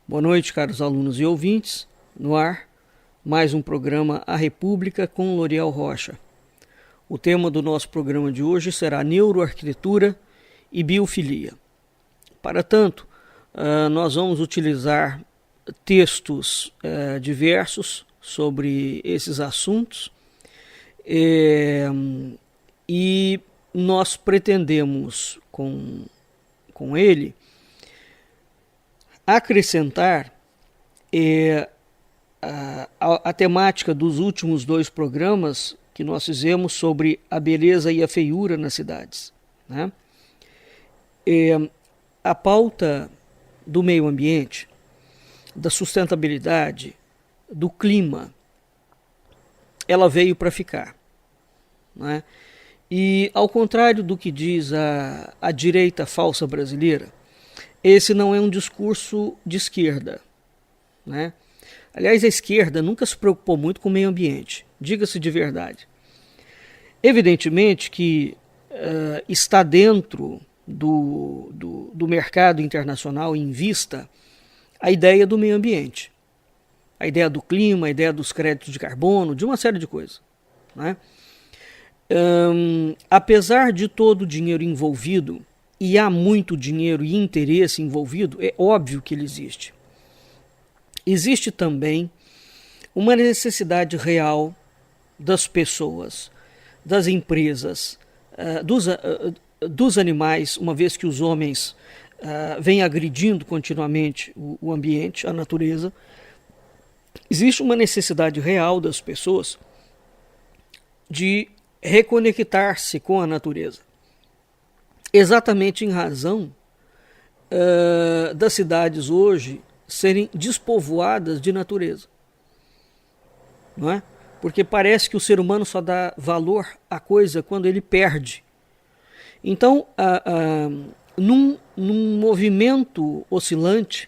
Boa noite, caros alunos e ouvintes. No ar, mais um programa A República com Loriel Rocha. O tema do nosso programa de hoje será neuroarquitetura e biofilia. Para tanto, nós vamos utilizar textos diversos sobre esses assuntos e nós pretendemos com ele acrescentar a temática dos últimos dois programas que nós fizemos sobre a beleza e a feiura nas cidades, né? A pauta do meio ambiente, da sustentabilidade, do clima, ela veio para ficar, né? E ao contrário do que diz a direita falsa brasileira, esse não é um discurso de esquerda, né? Aliás, a esquerda nunca se preocupou muito com o meio ambiente, diga-se de verdade. Evidentemente que está dentro do mercado internacional em vista a ideia do meio ambiente, a ideia do clima, a ideia dos créditos de carbono, de uma série de coisas, né? Apesar de todo o dinheiro envolvido, e há muito dinheiro e interesse envolvido, é óbvio que ele existe. Existe também uma necessidade real das pessoas, das empresas, dos animais, uma vez que os homens vêm agredindo continuamente o ambiente, a natureza. Existe uma necessidade real das pessoas de reconectar-se com a natureza. Exatamente em razão das cidades hoje serem despovoadas de natureza, não é? Porque parece que o ser humano só dá valor à coisa quando ele perde. Então, num movimento oscilante,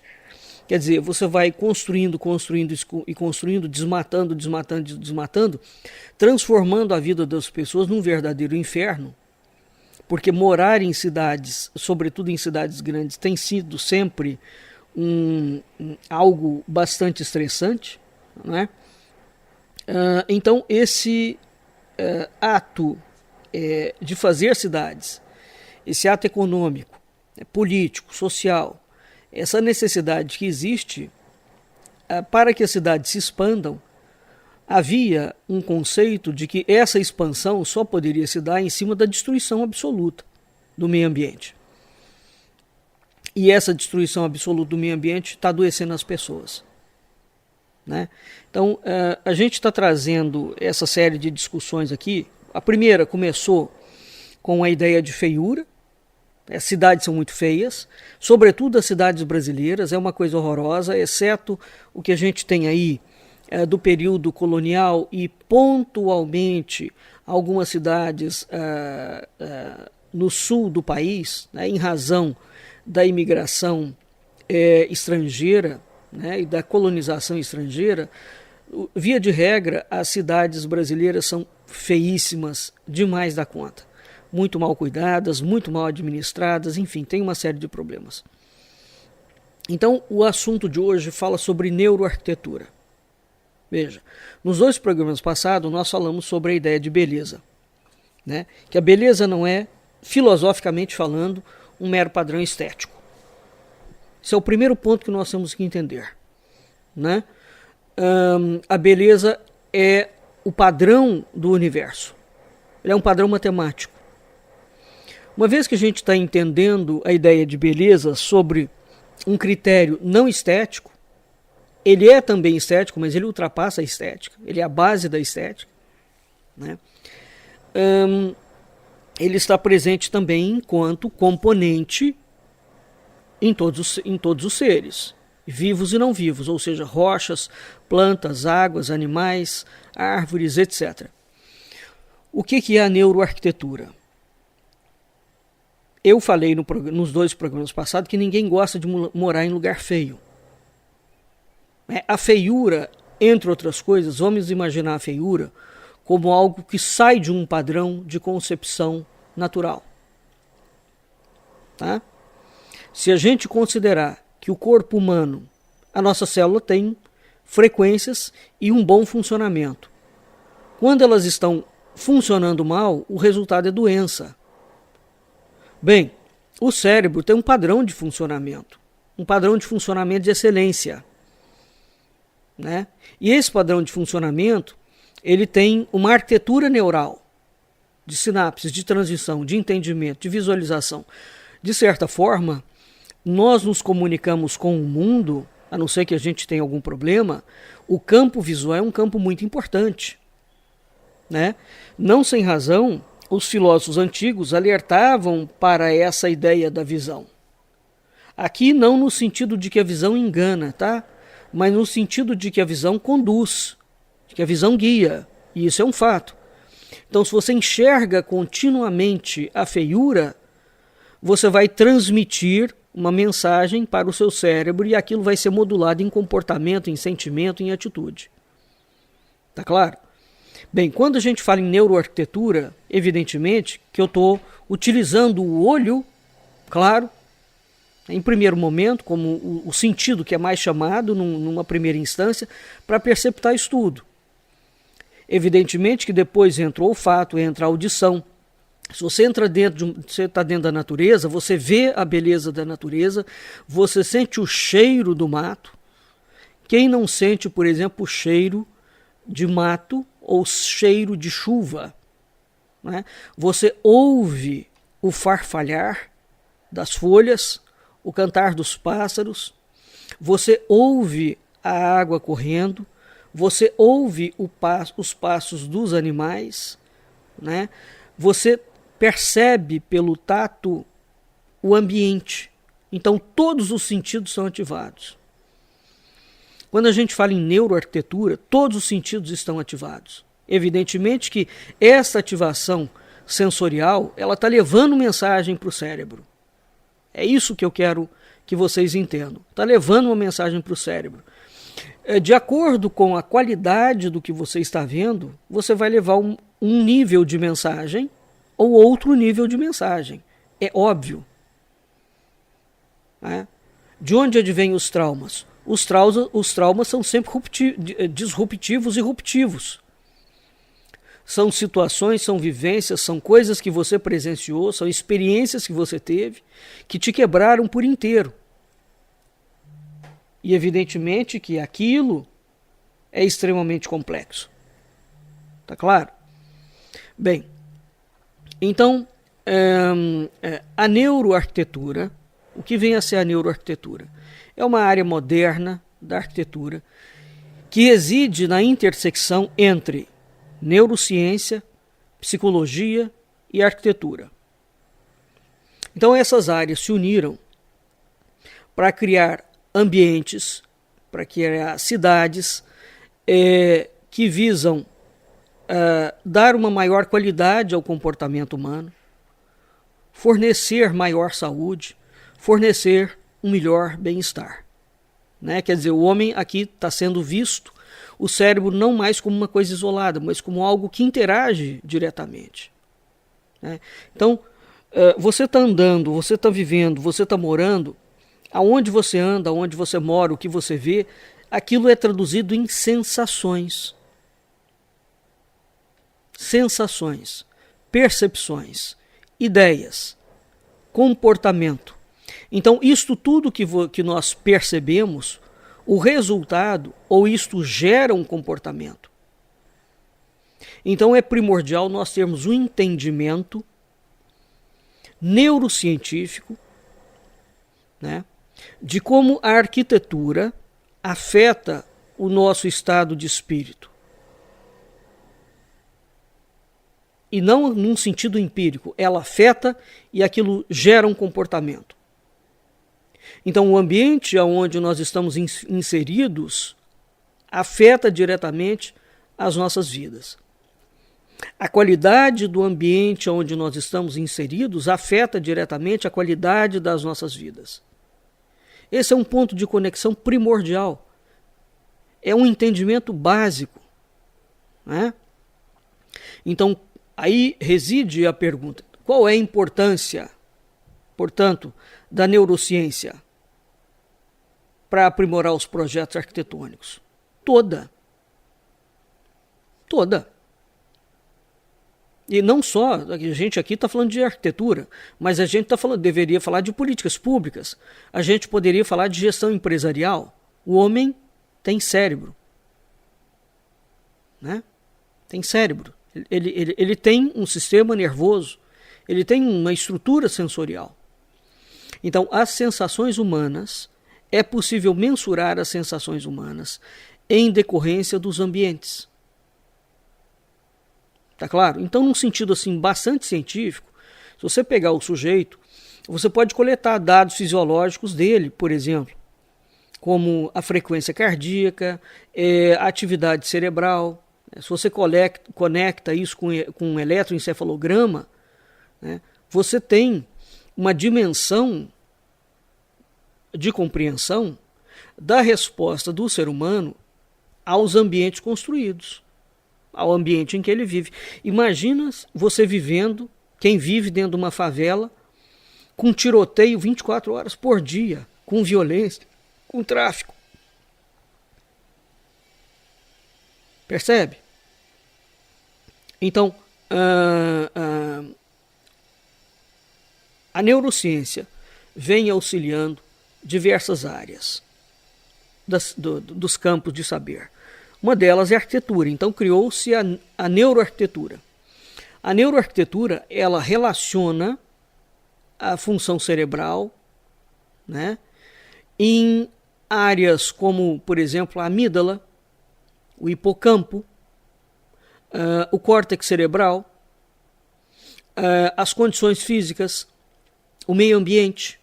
quer dizer, você vai construindo, desmatando, transformando a vida das pessoas num verdadeiro inferno. Porque morar em cidades, sobretudo em cidades grandes, tem sido sempre algo bastante estressante, né? Então, esse ato de fazer cidades, esse ato econômico, político, social, essa necessidade que existe para que as cidades se expandam, havia um conceito de que essa expansão só poderia se dar em cima da destruição absoluta do meio ambiente. E essa destruição absoluta do meio ambiente está adoecendo as pessoas, né? Então, a gente está trazendo essa série de discussões aqui. A primeira começou com a ideia de feiura. As cidades são muito feias, sobretudo as cidades brasileiras, é uma coisa horrorosa, exceto o que a gente tem aí do período colonial e pontualmente algumas cidades no sul do país, né, em razão da imigração estrangeira, né, e da colonização estrangeira. Via de regra, as cidades brasileiras são feíssimas demais da conta, muito mal cuidadas, muito mal administradas, enfim, tem uma série de problemas. Então, o assunto de hoje fala sobre neuroarquitetura. Veja, nos dois programas passados nós falamos sobre a ideia de beleza, né? Que a beleza não é, filosoficamente falando, um mero padrão estético. Esse é o primeiro ponto que nós temos que entender, né? A beleza é o padrão do universo, ele é um padrão matemático. Uma vez que a gente está entendendo a ideia de beleza sobre um critério não estético, ele é também estético, mas ele ultrapassa a estética, ele é a base da estética, né? Ele está presente também enquanto componente em todos os seres, vivos e não vivos, ou seja, rochas, plantas, águas, animais, árvores, etc. O que é a neuroarquitetura? Eu falei nos dois programas passados que ninguém gosta de morar em lugar feio. A feiura, entre outras coisas, vamos imaginar a feiura como algo que sai de um padrão de concepção natural. Tá? Se a gente considerar que o corpo humano a nossa célula tem frequências e um bom funcionamento. Quando elas estão funcionando mal, o resultado é doença. Bem, o cérebro tem um padrão de funcionamento de excelência, né? E esse padrão de funcionamento, ele tem uma arquitetura neural, de sinapses, de transição, de entendimento, de visualização. De certa forma, nós nos comunicamos com o mundo, a não ser que a gente tenha algum problema, o campo visual é um campo muito importante, né? Não sem razão, os filósofos antigos alertavam para essa ideia da visão. Aqui não no sentido de que a visão engana, tá? Mas no sentido de que a visão conduz, de que a visão guia, e isso é um fato. Então, se você enxerga continuamente a feiura, você vai transmitir uma mensagem para o seu cérebro e aquilo vai ser modulado em comportamento, em sentimento, em atitude. Tá claro? Bem, quando a gente fala em neuroarquitetura, evidentemente que eu estou utilizando o olho, claro, em primeiro momento, como o sentido que é mais chamado numa primeira instância, para perceptar isso tudo. Evidentemente que depois entra o olfato, entra a audição. Se você entra você está dentro da natureza, você vê a beleza da natureza, você sente o cheiro do mato. Quem não sente, por exemplo, o cheiro de mato ou cheiro de chuva, né? Você ouve o farfalhar das folhas, o cantar dos pássaros, você ouve a água correndo, você ouve os passos dos animais, né? Você percebe pelo tato o ambiente. Então todos os sentidos são ativados. Quando a gente fala em neuroarquitetura, todos os sentidos estão ativados. Evidentemente que essa ativação sensorial, ela está levando mensagem para o cérebro. É isso que eu quero que vocês entendam. Está levando uma mensagem para o cérebro. De acordo com a qualidade do que você está vendo, você vai levar um nível de mensagem ou outro nível de mensagem. É óbvio. Né? De onde advêm os traumas? Os traumas são sempre disruptivos e ruptivos. São situações, são vivências, são coisas que você presenciou, são experiências que você teve, que te quebraram por inteiro. E evidentemente que aquilo é extremamente complexo. Tá claro? Bem, então, a neuroarquitetura, o que vem a ser a neuroarquitetura? É uma área moderna da arquitetura que reside na intersecção entre neurociência, psicologia e arquitetura. Então essas áreas se uniram para criar ambientes, para criar cidades que visam dar uma maior qualidade ao comportamento humano, fornecer maior saúde, fornecer um melhor bem-estar. Né? Quer dizer, o homem aqui está sendo visto, o cérebro não mais como uma coisa isolada, mas como algo que interage diretamente. Né? Então, você está andando, você está vivendo, você está morando, aonde você anda, aonde você mora, o que você vê, aquilo é traduzido em sensações. Sensações, percepções, ideias, comportamento. Então, isto tudo que nós percebemos, o resultado, ou isto gera um comportamento. Então, é primordial nós termos um entendimento neurocientífico, né, de como a arquitetura afeta o nosso estado de espírito. E não num sentido empírico, ela afeta e aquilo gera um comportamento. Então, o ambiente onde nós estamos inseridos afeta diretamente as nossas vidas. A qualidade do ambiente onde nós estamos inseridos afeta diretamente a qualidade das nossas vidas. Esse é um ponto de conexão primordial. É um entendimento básico. Né? Então, aí reside a pergunta: qual é a importância, portanto, da neurociência? para aprimorar os projetos arquitetônicos? Toda. Toda. E não só, a gente aqui está falando de arquitetura, mas a gente deveria falar de políticas públicas. A gente poderia falar de gestão empresarial. O homem tem cérebro. Né? Tem cérebro. Ele tem um sistema nervoso. Ele tem uma estrutura sensorial. Então, as sensações humanas, é possível mensurar as sensações humanas em decorrência dos ambientes. Tá claro? Então, num sentido assim bastante científico, se você pegar o sujeito, você pode coletar dados fisiológicos dele, por exemplo, como a frequência cardíaca, a atividade cerebral. Se você conecta isso com um eletroencefalograma, né, você tem uma dimensão de compreensão da resposta do ser humano aos ambientes construídos, ao ambiente em que ele vive. Imagina você vivendo, quem vive dentro de uma favela, com tiroteio 24 horas por dia, com violência, com tráfico. Percebe? Então, a neurociência vem auxiliando diversas áreas dos campos de saber. Uma delas é a arquitetura. Então, criou-se a neuroarquitetura. A neuroarquitetura, ela relaciona a função cerebral, né, em áreas como, por exemplo, a amígdala, o hipocampo, o córtex cerebral, as condições físicas, o meio ambiente.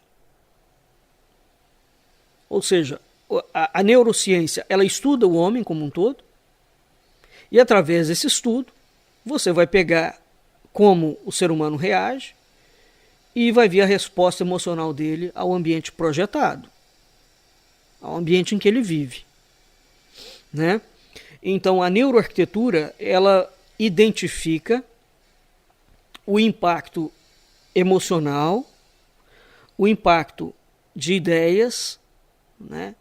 Ou seja, a neurociência, ela estuda o homem como um todo, e através desse estudo, você vai pegar como o ser humano reage e vai ver a resposta emocional dele ao ambiente projetado, ao ambiente em que ele vive, né? Então, a neuroarquitetura, ela identifica o impacto emocional, o impacto de ideias, né?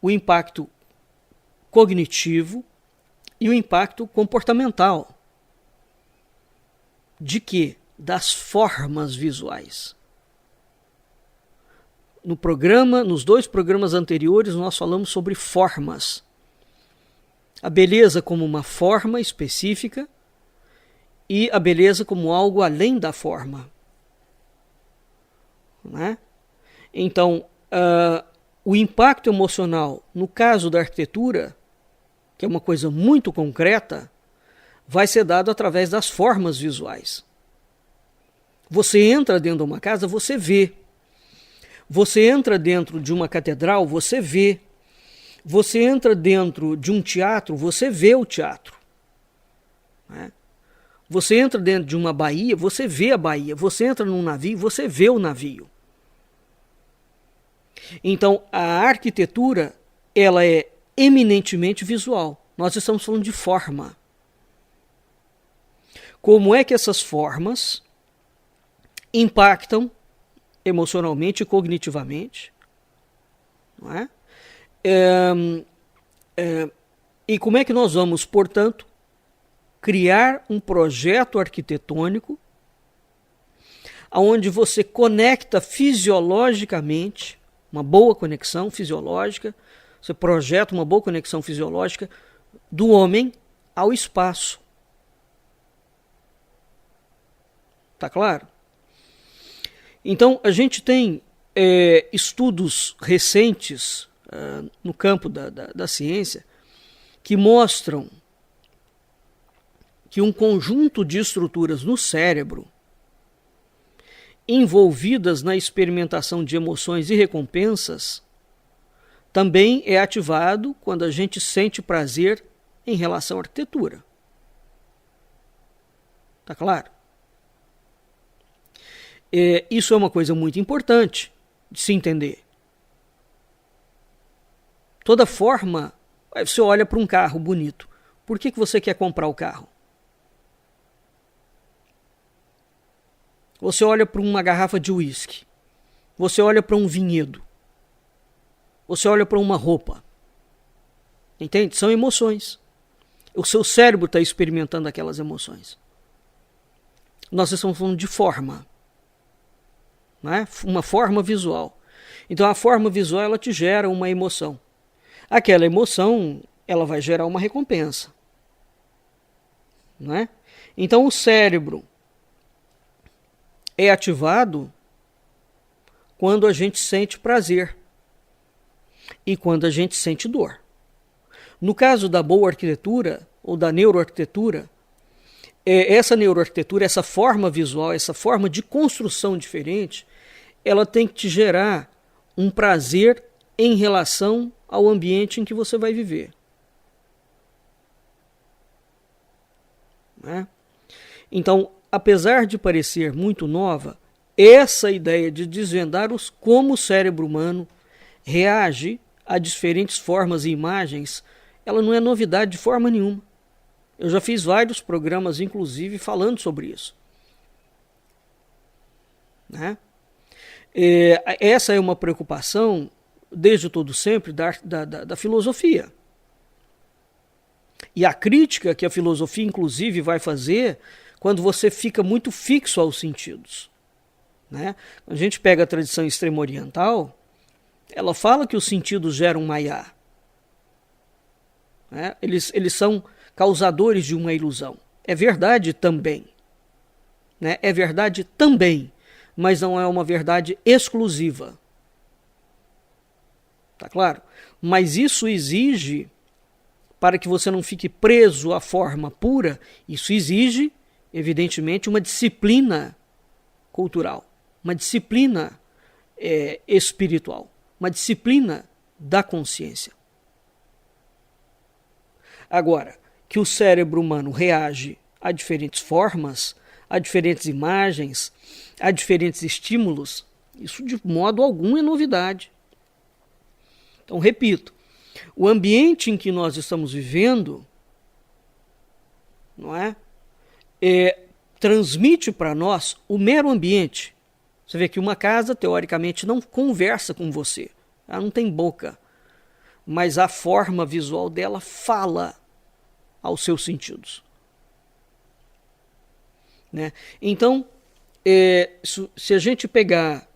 O impacto cognitivo e o impacto comportamental. De quê? Das formas visuais. Nos 2 programas anteriores, nós falamos sobre formas. A beleza como uma forma específica e a beleza como algo além da forma. Né? Então, o impacto emocional, no caso da arquitetura, que é uma coisa muito concreta, vai ser dado através das formas visuais. Você entra dentro de uma casa, você vê. Você entra dentro de uma catedral, você vê. Você entra dentro de um teatro, você vê o teatro. Né? Você entra dentro de uma baía, você vê a baía. Você entra num navio, você vê o navio. Então, a arquitetura, ela é eminentemente visual. Nós estamos falando de forma. Como é que essas formas impactam emocionalmente e cognitivamente? Não é? E como é que nós vamos, portanto, criar um projeto arquitetônico onde você conecta fisiologicamente, uma boa conexão fisiológica, você projeta uma boa conexão fisiológica do homem ao espaço. Tá claro? Então, a gente tem estudos recentes no campo da ciência que mostram que um conjunto de estruturas no cérebro envolvidas na experimentação de emoções e recompensas também é ativado quando a gente sente prazer em relação à arquitetura. Tá claro? Isso é uma coisa muito importante de se entender. Toda forma, você olha para um carro bonito. Por que você quer comprar o carro? Você olha para uma garrafa de uísque. Você olha para um vinhedo. você olha para uma roupa. Entende? São emoções. O seu cérebro está experimentando aquelas emoções. Nós estamos falando de forma. Né? Uma forma visual. Então a forma visual ela te gera uma emoção. Aquela emoção ela vai gerar uma recompensa. Né? Então o cérebro é ativado quando a gente sente prazer e quando a gente sente dor. No caso da boa arquitetura ou da neuroarquitetura, essa neuroarquitetura, essa forma visual, essa forma de construção diferente, ela tem que te gerar um prazer em relação ao ambiente em que você vai viver. Né? Então, apesar de parecer muito nova, essa ideia de desvendar como o cérebro humano reage a diferentes formas e imagens, ela não é novidade de forma nenhuma. Eu já fiz vários programas, inclusive, falando sobre isso. Né? Essa é uma preocupação, desde todo sempre, da filosofia. E a crítica que a filosofia, inclusive, vai fazer quando você fica muito fixo aos sentidos. Né? A gente pega a tradição extremo-oriental, ela fala que os sentidos geram maya. Né? Eles são causadores de uma ilusão. É verdade também. Né? É verdade também, mas não é uma verdade exclusiva. Tá claro? Mas isso exige, para que você não fique preso à forma pura, isso exige, evidentemente, uma disciplina cultural, uma disciplina espiritual, uma disciplina da consciência. Agora, que o cérebro humano reage a diferentes formas, a diferentes imagens, a diferentes estímulos, isso de modo algum é novidade. Então, repito, o ambiente em que nós estamos vivendo, não é? Transmite para nós o mero ambiente. Você vê que uma casa, teoricamente, não conversa com você. Ela não tem boca. Mas a forma visual dela fala aos seus sentidos. Né? Então, se a gente pegar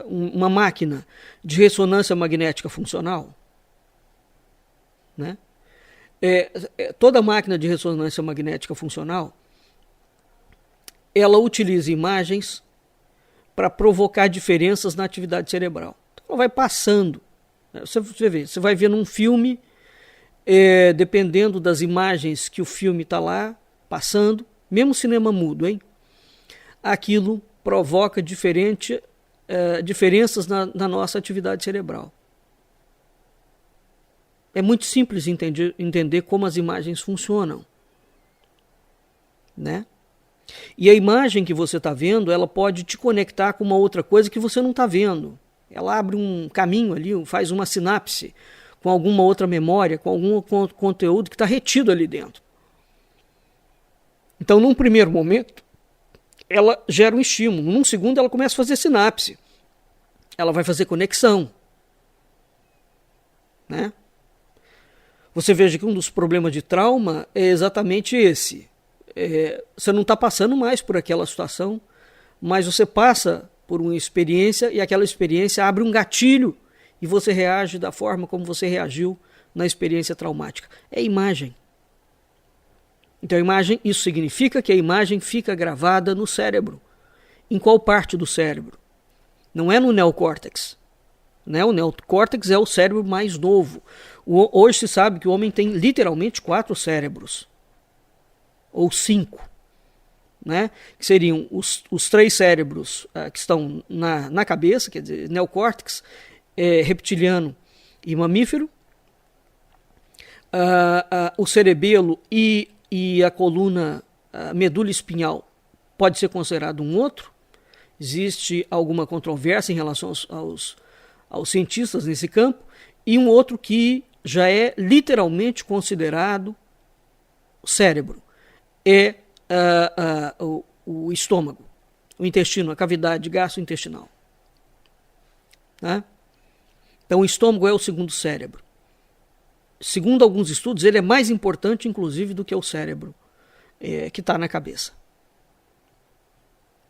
uma máquina de ressonância magnética funcional, né? Toda máquina de ressonância magnética funcional, ela utiliza imagens para provocar diferenças na atividade cerebral. Então, ela vai passando. Né? Você vai ver num filme, dependendo das imagens que o filme está lá passando, mesmo cinema mudo, hein? Aquilo provoca diferenças na nossa atividade cerebral. É muito simples entender como as imagens funcionam. Né? E a imagem que você está vendo, ela pode te conectar com uma outra coisa que você não está vendo. Ela abre um caminho ali, faz uma sinapse com alguma outra memória, com algum conteúdo que está retido ali dentro. Então, num primeiro momento, ela gera um estímulo. Num segundo, ela começa a fazer sinapse. Ela vai fazer conexão. Né? Você veja que um dos problemas de trauma é exatamente esse. Você não está passando mais por aquela situação, mas você passa por uma experiência e aquela experiência abre um gatilho e você reage da forma como você reagiu na experiência traumática. É imagem. Então, isso significa que a imagem fica gravada no cérebro. Em qual parte do cérebro? Não é no neocórtex. Né? O neocórtex é o cérebro mais novo. Hoje se sabe que o homem tem literalmente 4 cérebros. Ou 5. Né? Que seriam os 3 cérebros que estão na cabeça, quer dizer, neocórtex, reptiliano e mamífero. O cerebelo e a coluna, a medula espinhal, pode ser considerado um outro. Existe alguma controvérsia em relação aos cientistas nesse campo. E um outro que já é literalmente considerado cérebro. É o estômago, o intestino, a cavidade gastrointestinal. Né? Então o estômago é o segundo cérebro. Segundo alguns estudos, ele é mais importante, inclusive, do que o cérebro que está na cabeça.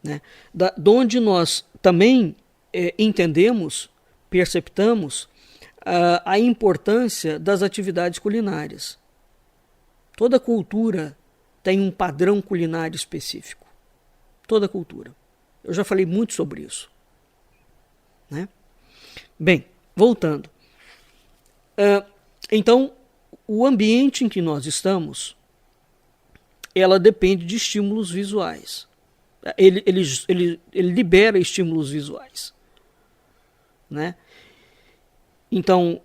Né? De onde nós também entendemos, perceptamos a importância das atividades culinárias. Toda cultura tem um padrão culinário específico. Toda cultura. Eu já falei muito sobre isso. Né? Bem, voltando. Então, o ambiente em que nós estamos, ela depende de estímulos visuais. Ele libera estímulos visuais. Né? Então,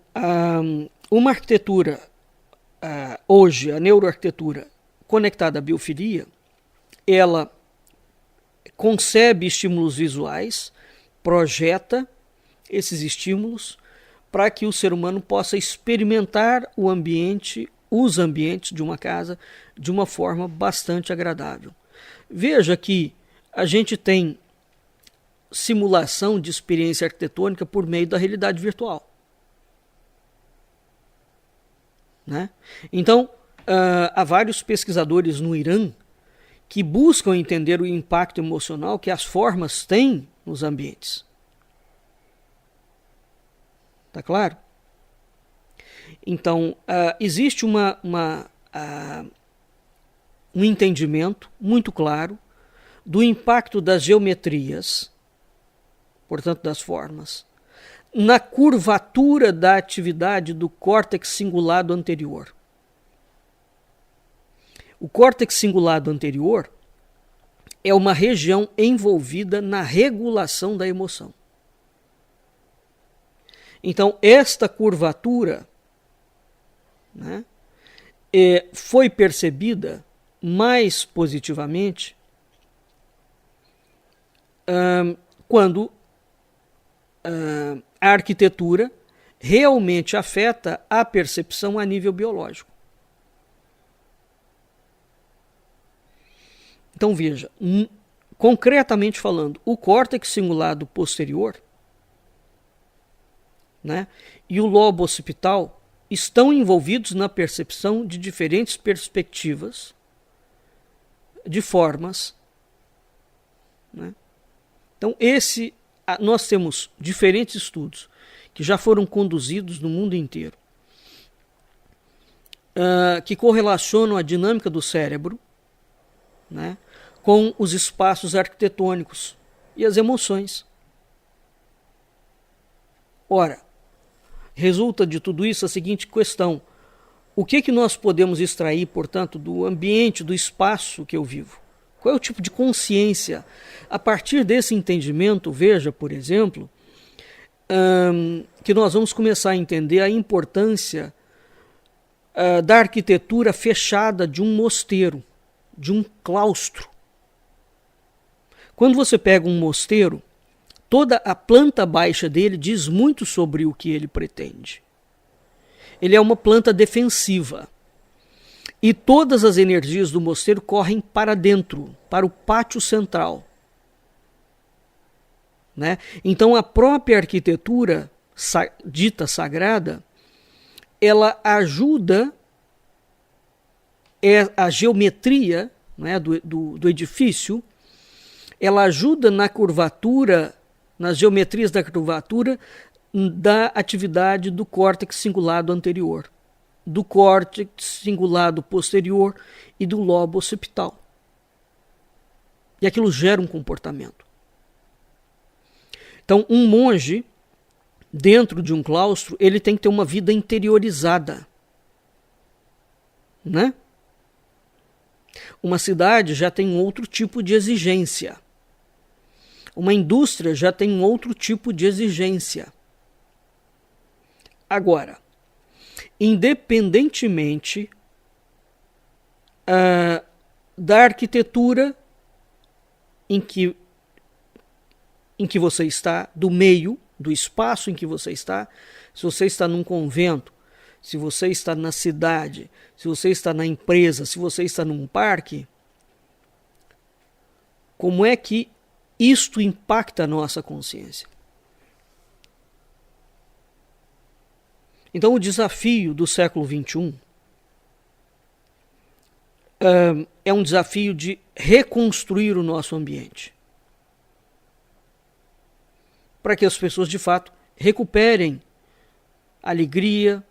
uma arquitetura, hoje, a neuroarquitetura conectada à biofilia, ela concebe estímulos visuais, projeta esses estímulos para que o ser humano possa experimentar o ambiente, os ambientes de uma casa de uma forma bastante agradável. Veja que a gente tem simulação de experiência arquitetônica por meio da realidade virtual. Né? Então, há vários pesquisadores no Irã que buscam entender o impacto emocional que as formas têm nos ambientes. Tá claro? Então, existe um entendimento muito claro do impacto das geometrias, portanto das formas, na curvatura da atividade do córtex cingulado anterior. O córtex cingulado anterior é uma região envolvida na regulação da emoção. Então, esta curvatura, né, foi percebida mais positivamente quando a arquitetura realmente afeta a percepção a nível biológico. Então veja, concretamente falando, o córtex cingulado posterior, né, e o lobo occipital estão envolvidos na percepção de diferentes perspectivas, de formas. Né? Então nós temos diferentes estudos que já foram conduzidos no mundo inteiro, que correlacionam a dinâmica do cérebro, né, com os espaços arquitetônicos e as emoções. Ora, resulta de tudo isso a seguinte questão: o que nós podemos extrair, portanto, do ambiente, do espaço que eu vivo? Qual é o tipo de consciência? A partir desse entendimento, veja, por exemplo, que nós vamos começar a entender a importância da arquitetura fechada de um mosteiro, de um claustro. Quando você pega um mosteiro, toda a planta baixa dele diz muito sobre o que ele pretende. Ele é uma planta defensiva. E todas as energias do mosteiro correm para dentro, para o pátio central. Né? Então a própria arquitetura dita sagrada, ela ajuda a geometria, né, do edifício, ela ajuda na curvatura, nas geometrias da curvatura da atividade do córtex cingulado anterior, do córtex cingulado posterior e do lobo occipital. E aquilo gera um comportamento. Então, um monge, dentro de um claustro, ele tem que ter uma vida interiorizada. Né? Uma cidade já tem um outro tipo de exigência. Uma indústria já tem um outro tipo de exigência. Agora, independentemente da arquitetura em que você está, do meio, do espaço em que você está, se você está num convento, se você está na cidade, se você está na empresa, se você está num parque, como é que isto impacta a nossa consciência? Então o desafio do século XXI é um desafio de reconstruir o nosso ambiente, para que as pessoas de fato recuperem a alegria,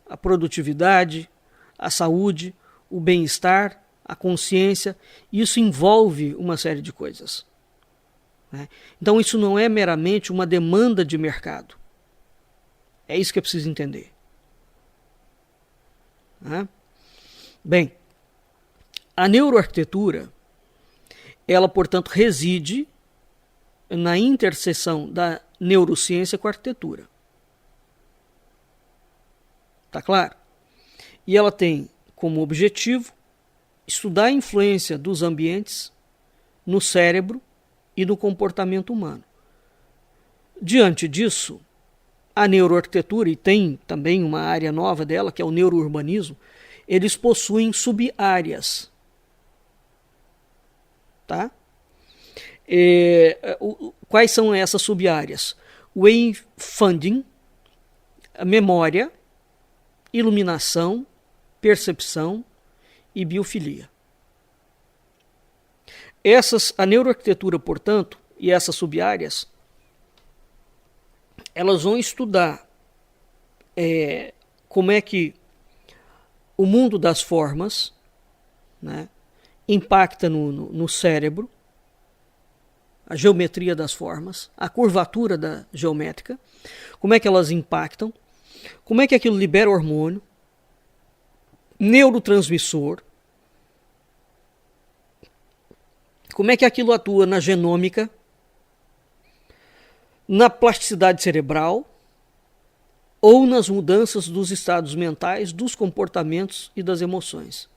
a produtividade, a saúde, o bem-estar, a consciência. Isso envolve uma série de coisas, né? Então isso não é meramente uma demanda de mercado. É isso que é preciso entender, né? Bem, a neuroarquitetura, ela, portanto, reside na interseção da neurociência com a arquitetura. Tá claro? E ela tem como objetivo estudar a influência dos ambientes no cérebro e no comportamento humano. Diante disso, a neuroarquitetura, e tem também uma área nova dela, que é o neurourbanismo, eles possuem sub-áreas. Tá? Quais são essas sub-áreas? Wayfinding, memória, iluminação, percepção e biofilia. A neuroarquitetura, portanto, e essas sub-áreas, elas vão estudar como é que o mundo das formas, né, impacta no cérebro, a geometria das formas, a curvatura geométrica, como é que elas impactam, como é que aquilo libera hormônio, neurotransmissor, como é que aquilo atua na genômica, na plasticidade cerebral ou nas mudanças dos estados mentais, dos comportamentos e das emoções.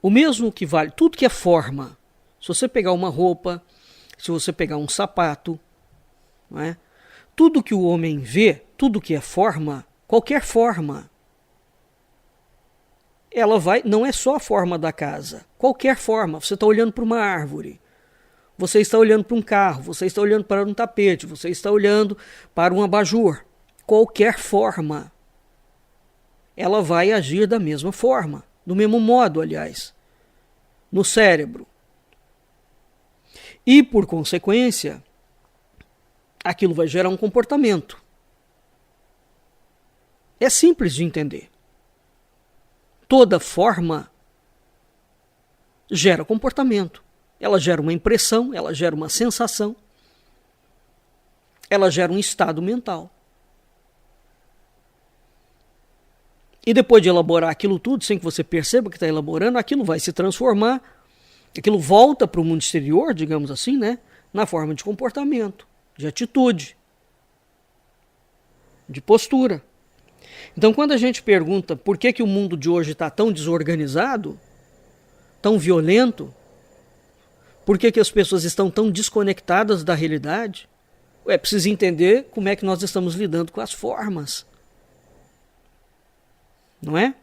O mesmo que vale, tudo que é forma. Se você pegar uma roupa, se você pegar um sapato, não é? Tudo que o homem vê, tudo que é forma, qualquer forma, ela não é só a forma da casa, qualquer forma. Você está olhando para uma árvore, você está olhando para um carro, você está olhando para um tapete, você está olhando para um abajur. Qualquer forma, ela vai agir da mesma forma. Do mesmo modo, aliás, no cérebro. E, por consequência, aquilo vai gerar um comportamento. É simples de entender. Toda forma gera comportamento. Ela gera uma impressão, ela gera uma sensação, ela gera um estado mental. E depois de elaborar aquilo tudo, sem que você perceba que está elaborando, aquilo vai se transformar, aquilo volta para o mundo exterior, digamos assim, né? Na forma de comportamento, de atitude, de postura. Então, quando a gente pergunta por que o mundo de hoje está tão desorganizado, tão violento, por que as pessoas estão tão desconectadas da realidade, é preciso entender como é que nós estamos lidando com as formas. Não é?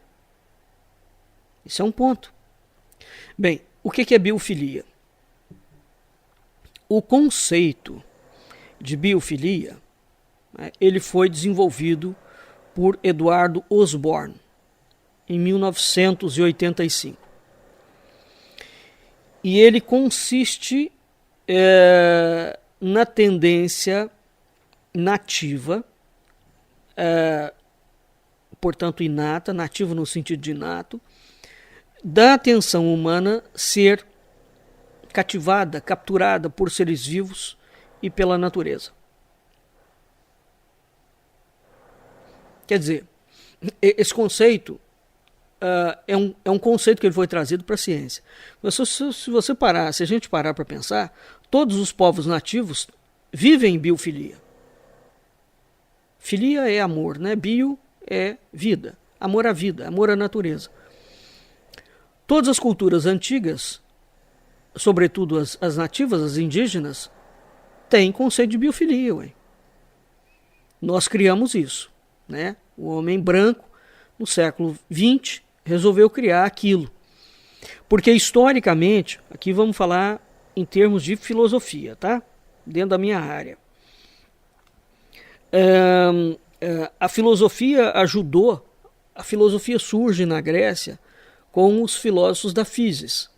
Esse é um ponto. Bem, o que é biofilia? O conceito de biofilia, né, ele foi desenvolvido por Eduardo Osborne em 1985. E ele consiste na tendência nativa, portanto inata, nativo no sentido de inato, da atenção humana ser cativada, capturada por seres vivos e pela natureza. Quer dizer, esse conceito é um conceito que ele foi trazido para a ciência. Mas se a gente parar para pensar, todos os povos nativos vivem em biofilia. Filia é amor, né? Bio é vida, amor à vida, amor à natureza. Todas as culturas antigas, sobretudo as nativas, as indígenas, têm conceito de biofilia. Ué. Nós criamos isso, né? O homem branco, no século XX, resolveu criar aquilo. Porque historicamente, aqui vamos falar em termos de filosofia, tá? Dentro da minha área. A filosofia ajudou, a filosofia surge na Grécia com os filósofos da physis.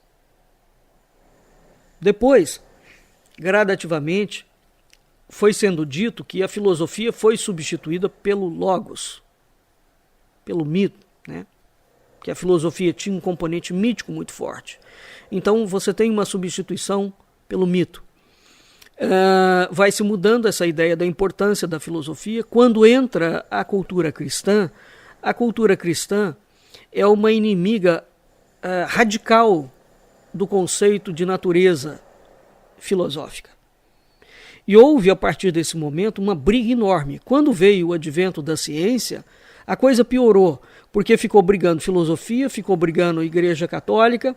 Depois, gradativamente, foi sendo dito que a filosofia foi substituída pelo logos, pelo mito, né? Que a filosofia tinha um componente mítico muito forte. Então você tem uma substituição pelo mito. Vai se mudando essa ideia da importância da filosofia. Quando entra a cultura cristã é uma inimiga radical do conceito de natureza filosófica. E houve, a partir desse momento, uma briga enorme. Quando veio o advento da ciência, a coisa piorou, porque ficou brigando filosofia, ficou brigando Igreja Católica,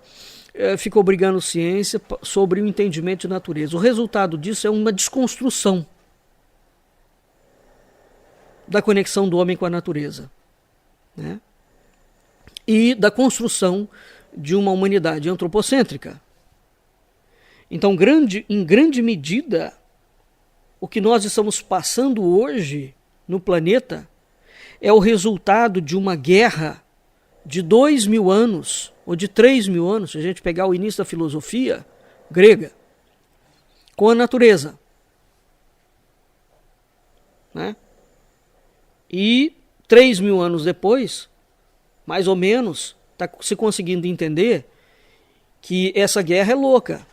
ficou brigando ciência sobre o entendimento de natureza. O resultado disso é uma desconstrução da conexão do homem com a natureza, né? E da construção de uma humanidade antropocêntrica. Então, em grande medida, o que nós estamos passando hoje no planeta é o resultado de uma guerra de 2.000 anos, ou de 3.000 anos, se a gente pegar o início da filosofia grega, com a natureza, né? E 3.000 anos depois, mais ou menos, está se conseguindo entender que essa guerra é louca.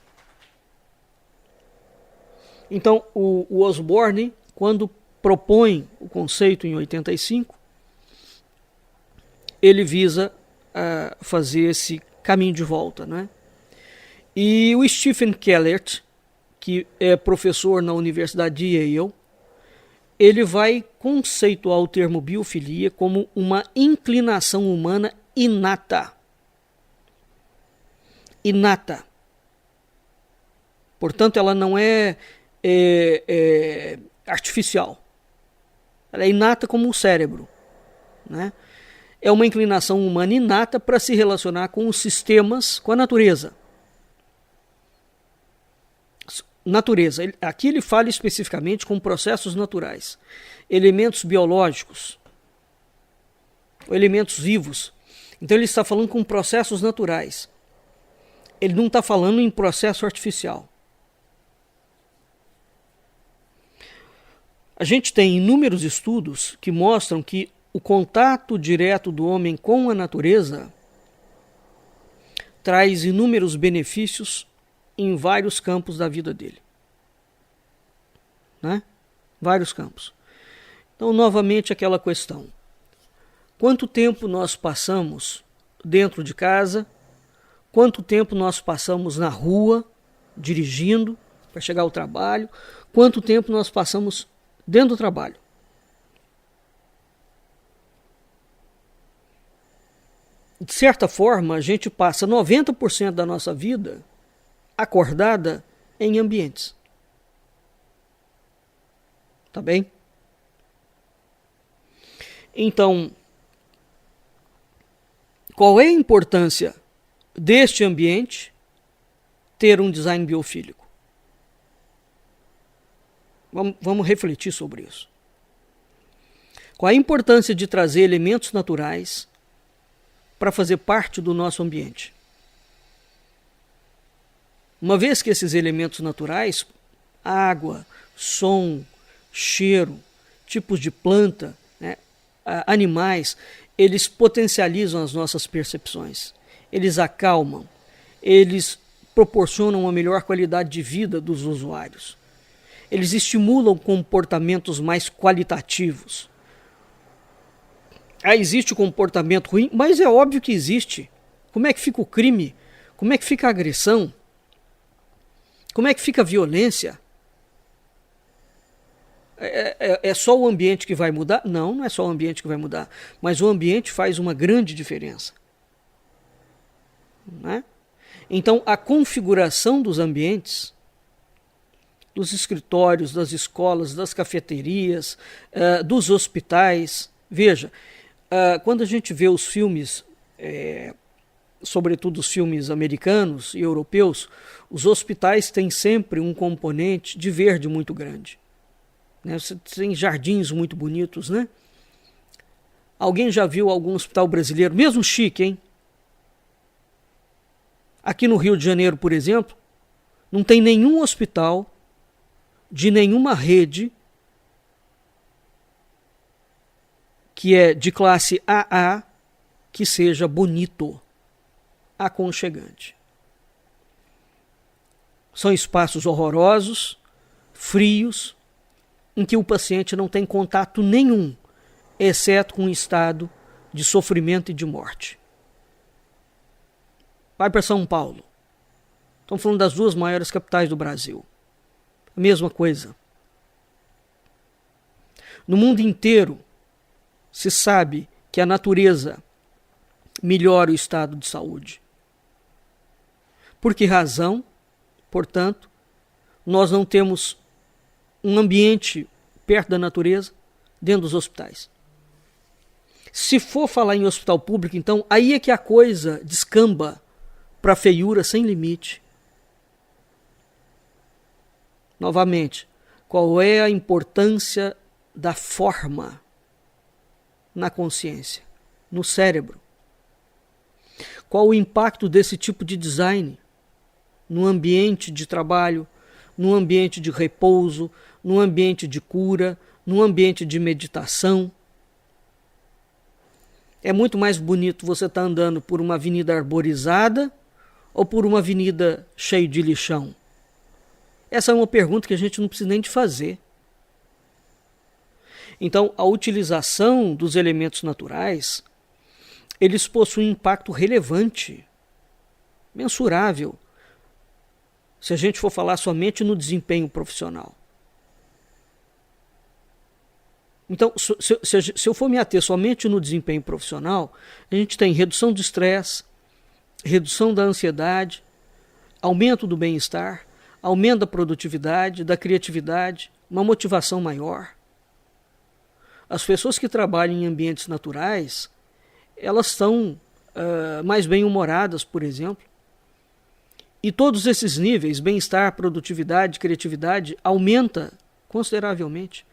Então, o Osborne, quando propõe o conceito em 85, ele visa fazer esse caminho de volta, né? E o Stephen Kellert, que é professor na Universidade de Yale, ele vai conceituar o termo biofilia como uma inclinação humana inata. Inata. Portanto, ela não é artificial. Ela é inata como o cérebro, né? É uma inclinação humana inata para se relacionar com os sistemas, com a natureza. Natureza. Aqui ele fala especificamente com processos naturais, elementos biológicos, elementos vivos. Então ele está falando com processos naturais. Ele não está falando em processo artificial. A gente tem inúmeros estudos que mostram que o contato direto do homem com a natureza traz inúmeros benefícios em vários campos da vida dele, né? Vários campos. Então, novamente, aquela questão. Quanto tempo nós passamos dentro de casa? Quanto tempo nós passamos na rua, dirigindo, para chegar ao trabalho? Quanto tempo nós passamos dentro do trabalho? De certa forma, a gente passa 90% da nossa vida acordada em ambientes. Tá bem? Então, qual é a importância deste ambiente ter um design biofílico? Vamos refletir sobre isso. Qual a importância de trazer elementos naturais para fazer parte do nosso ambiente? Uma vez que esses elementos naturais, água, som, cheiro, tipos de planta, né, animais, eles potencializam as nossas percepções, eles acalmam, eles proporcionam uma melhor qualidade de vida dos usuários, eles estimulam comportamentos mais qualitativos. Existe o comportamento ruim, mas é óbvio que existe. Como é que fica o crime? Como é que fica a agressão? Como é que fica a violência? É só o ambiente que vai mudar? Não, não é só o ambiente que vai mudar. Mas o ambiente faz uma grande diferença, né? Então, a configuração dos ambientes, dos escritórios, das escolas, das cafeterias, dos hospitais. Veja, quando a gente vê os filmes, sobretudo os filmes americanos e europeus, os hospitais têm sempre um componente de verde muito grande. né? Você tem jardins muito bonitos, né? Alguém já viu algum hospital brasileiro, mesmo chique, hein? Aqui no Rio de Janeiro, por exemplo, não tem nenhum hospital de nenhuma rede que é de classe AA que seja bonito, aconchegante. São espaços horrorosos, frios, em que o paciente não tem contato nenhum, exceto com um estado de sofrimento e de morte. Vai para São Paulo. Estamos falando das duas maiores capitais do Brasil. A mesma coisa. No mundo inteiro, se sabe que a natureza melhora o estado de saúde. Por que razão, portanto, nós não temos um ambiente perto da natureza dentro dos hospitais? Se for falar em hospital público, então, aí é que a coisa descamba para feiura sem limite. Novamente, qual é a importância da forma na consciência, no cérebro? Qual o impacto desse tipo de design no ambiente de trabalho, no ambiente de repouso, no ambiente de cura, no ambiente de meditação? É muito mais bonito você estar andando por uma avenida arborizada ou por uma avenida cheia de lixão? Essa é uma pergunta que a gente não precisa nem de fazer. Então, a utilização dos elementos naturais, eles possuem um impacto relevante, mensurável, se a gente for falar somente no desempenho profissional. Então, se eu for me ater somente no desempenho profissional, a gente tem redução do estresse, redução da ansiedade, aumento do bem-estar, aumento da produtividade, da criatividade, uma motivação maior. As pessoas que trabalham em ambientes naturais, elas estão mais bem-humoradas, por exemplo. E todos esses níveis, bem-estar, produtividade, criatividade, aumenta consideravelmente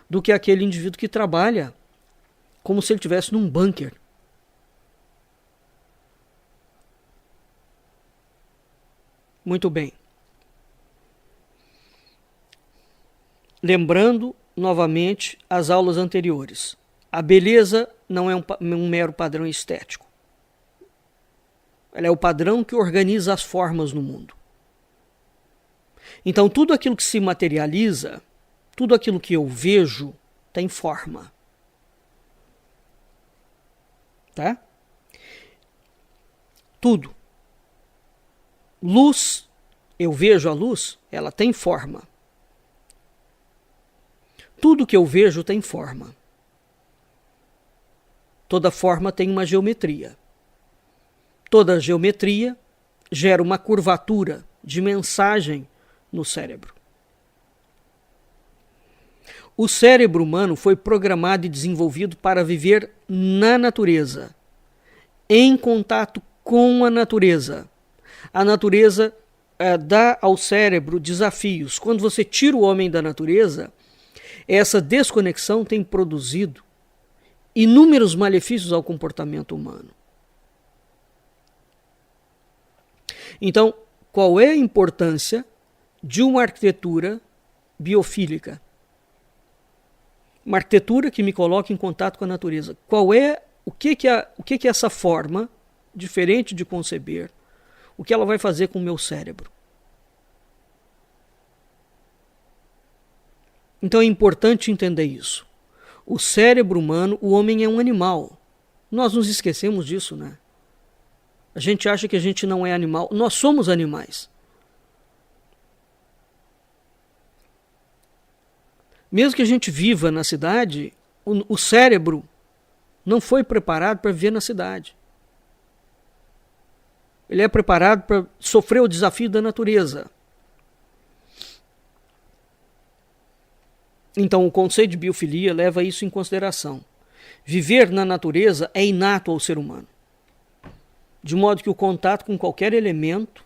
do que aquele indivíduo que trabalha como se ele estivesse num bunker. Muito bem. Lembrando novamente as aulas anteriores. A beleza não é um mero padrão estético. Ela é o padrão que organiza as formas no mundo. Então, tudo aquilo que se materializa, tudo aquilo que eu vejo, tem forma. Tá? Tudo. Luz, eu vejo a luz, ela tem forma. Tudo que eu vejo tem forma. Toda forma tem uma geometria. Toda geometria gera uma curvatura de mensagem no cérebro. O cérebro humano foi programado e desenvolvido para viver na natureza, em contato com a natureza. A natureza dá ao cérebro desafios. Quando você tira o homem da natureza, essa desconexão tem produzido inúmeros malefícios ao comportamento humano. Então, qual é a importância de uma arquitetura biofílica? Uma arquitetura que me coloca em contato com a natureza. O que é essa forma diferente de conceber? O que ela vai fazer com o meu cérebro? Então é importante entender isso. O cérebro humano, o homem é um animal. Nós nos esquecemos disso, né? A gente acha que a gente não é animal. Nós somos animais. Mesmo que a gente viva na cidade, o cérebro não foi preparado para viver na cidade. Ele é preparado para sofrer o desafio da natureza. Então, o conceito de biofilia leva isso em consideração. Viver na natureza é inato ao ser humano. De modo que o contato com qualquer elemento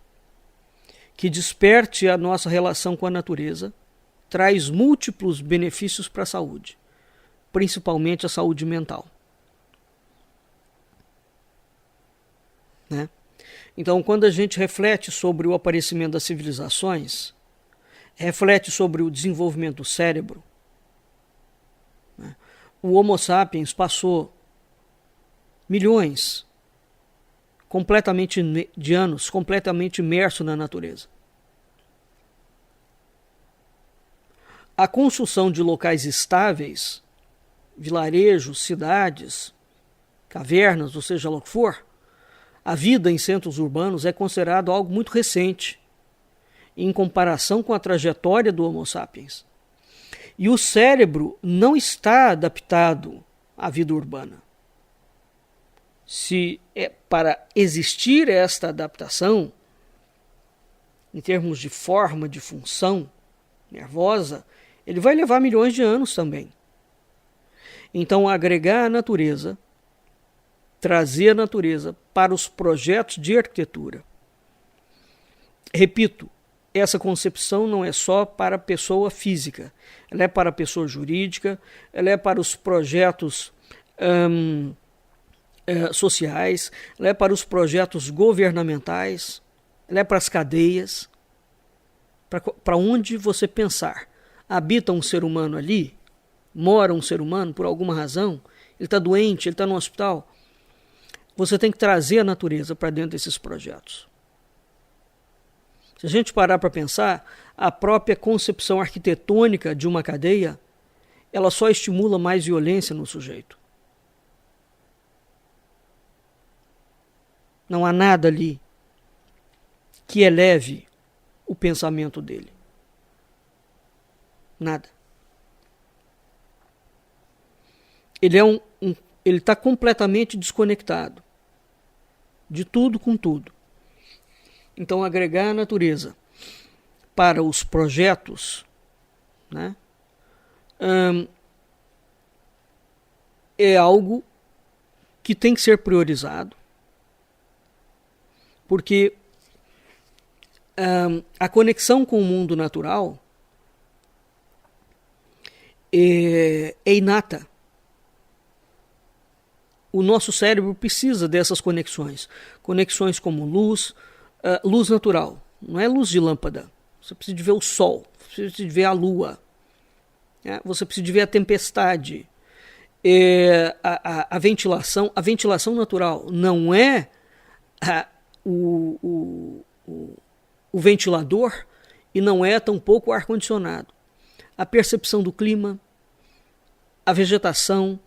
que desperte a nossa relação com a natureza traz múltiplos benefícios para a saúde, principalmente a saúde mental. Né? Então, quando a gente reflete sobre o aparecimento das civilizações, reflete sobre o desenvolvimento do cérebro, né? O Homo sapiens passou milhões de anos completamente imerso na natureza. A construção de locais estáveis, vilarejos, cidades, cavernas, ou seja lá o que for, a vida em centros urbanos é considerado algo muito recente, em comparação com a trajetória do Homo sapiens. E o cérebro não está adaptado à vida urbana. Se é para existir esta adaptação, em termos de forma, de função nervosa, ele vai levar milhões de anos também. Então, agregar a natureza, trazer a natureza para os projetos de arquitetura. Repito, essa concepção não é só para a pessoa física, ela é para a pessoa jurídica, ela é para os projetos sociais, ela é para os projetos governamentais, ela é para as cadeias, para onde você pensar. Habita um ser humano ali, mora um ser humano por alguma razão, ele está doente, ele está no hospital, você tem que trazer a natureza para dentro desses projetos. Se a gente parar para pensar, a própria concepção arquitetônica de uma cadeia, ela só estimula mais violência no sujeito. Não há nada ali que eleve o pensamento dele. Nada. Ele ele está completamente desconectado de tudo com tudo. Então, agregar a natureza para os projetos, né, é algo que tem que ser priorizado, porque a conexão com o mundo natural é inata. O nosso cérebro precisa dessas conexões. Conexões como luz, luz natural. Não é luz de lâmpada. Você precisa de ver o sol, você precisa de ver a lua, né? Você precisa de ver a tempestade. A ventilação natural não é o ventilador e não é tampouco o ar-condicionado. A percepção do clima, a vegetação,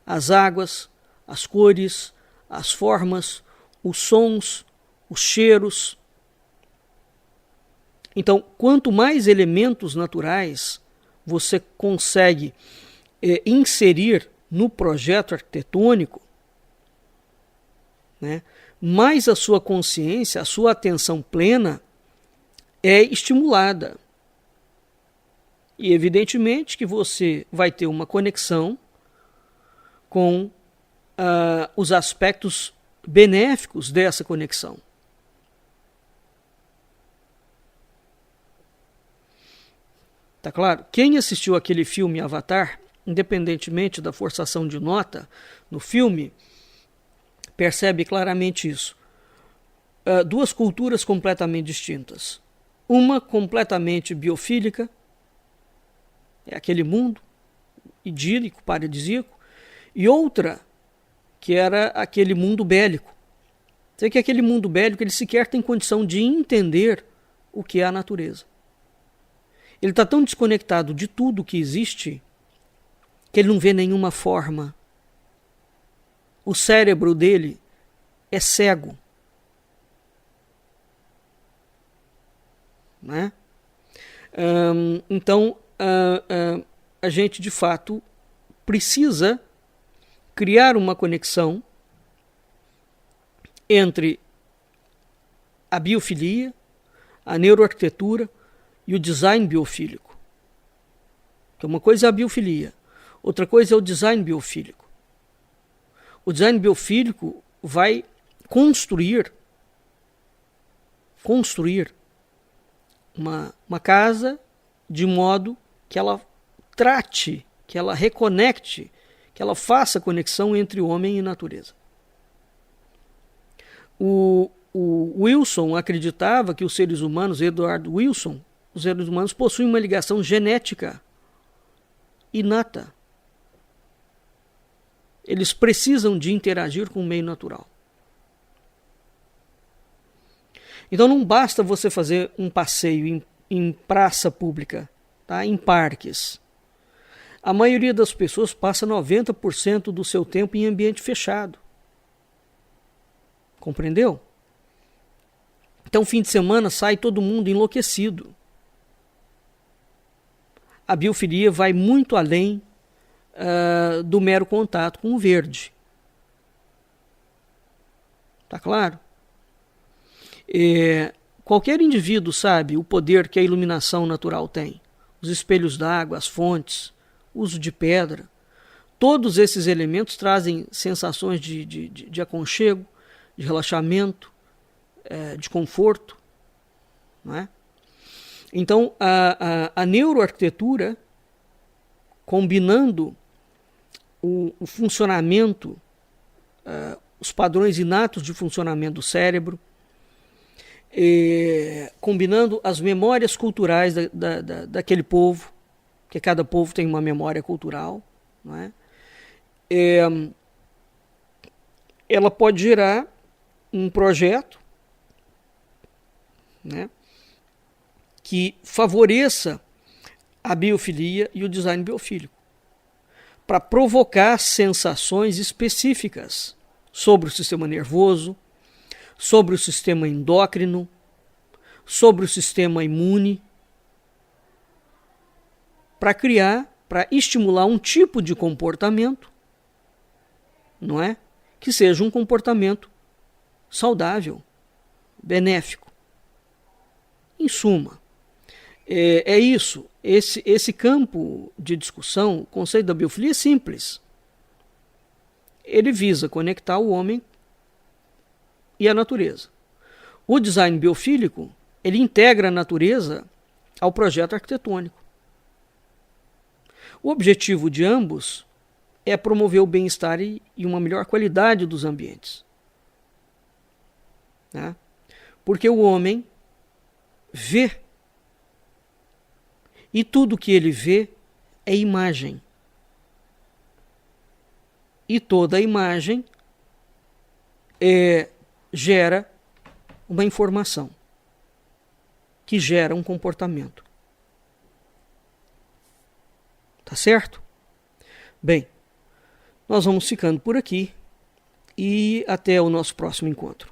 as águas, as cores, as formas, os sons, os cheiros. Então, quanto mais elementos naturais você consegue inserir no projeto arquitetônico, né, mais a sua consciência, a sua atenção plena é estimulada. E evidentemente que você vai ter uma conexão com os aspectos benéficos dessa conexão. Tá claro? Quem assistiu aquele filme Avatar, independentemente da forçação de nota no filme, percebe claramente isso. Duas culturas completamente distintas. Uma completamente biofílica, é aquele mundo idílico, paradisíaco, e outra que era aquele mundo bélico. Você vê que aquele mundo bélico ele sequer tem condição de entender o que é a natureza. Ele está tão desconectado de tudo que existe que ele não vê nenhuma forma. O cérebro dele é cego. Né? Então, a gente de fato precisa criar uma conexão entre a biofilia, a neuroarquitetura e o design biofílico. Então, uma coisa é a biofilia, outra coisa é o design biofílico. O design biofílico vai construir uma casa de modo que ela trate, que ela reconecte, que ela faça conexão entre homem e natureza. O Wilson acreditava que os seres humanos, Edward Wilson, os seres humanos possuem uma ligação genética inata. Eles precisam de interagir com o meio natural. Então não basta você fazer um passeio em praça pública, tá? Em parques. A maioria das pessoas passa 90% do seu tempo em ambiente fechado. Compreendeu? Então, fim de semana, sai todo mundo enlouquecido. A biofilia vai muito além do mero contato com o verde. Tá claro? Qualquer indivíduo sabe o poder que a iluminação natural tem. Os espelhos d'água, as fontes, o uso de pedra. Todos esses elementos trazem sensações de aconchego, de relaxamento, de conforto. Não é? Então, a neuroarquitetura, combinando o funcionamento, os padrões inatos de funcionamento do cérebro, combinando as memórias culturais daquele povo, que cada povo tem uma memória cultural, não é? Ela pode gerar um projeto, né, que favoreça a biofilia e o design biofílico, para provocar sensações específicas sobre o sistema nervoso, sobre o sistema endócrino, sobre o sistema imune, para estimular um tipo de comportamento, não é? Que seja um comportamento saudável, benéfico. Em suma, é isso. Esse campo de discussão, o conceito da biofilia é simples. Ele visa conectar o homem e a natureza. O design biofílico, ele integra a natureza ao projeto arquitetônico. O objetivo de ambos é promover o bem-estar e uma melhor qualidade dos ambientes. Né? Porque o homem vê, e tudo que ele vê é imagem. E toda imagem gera uma informação, que gera um comportamento. Tá certo? Bem, nós vamos ficando por aqui e até o nosso próximo encontro.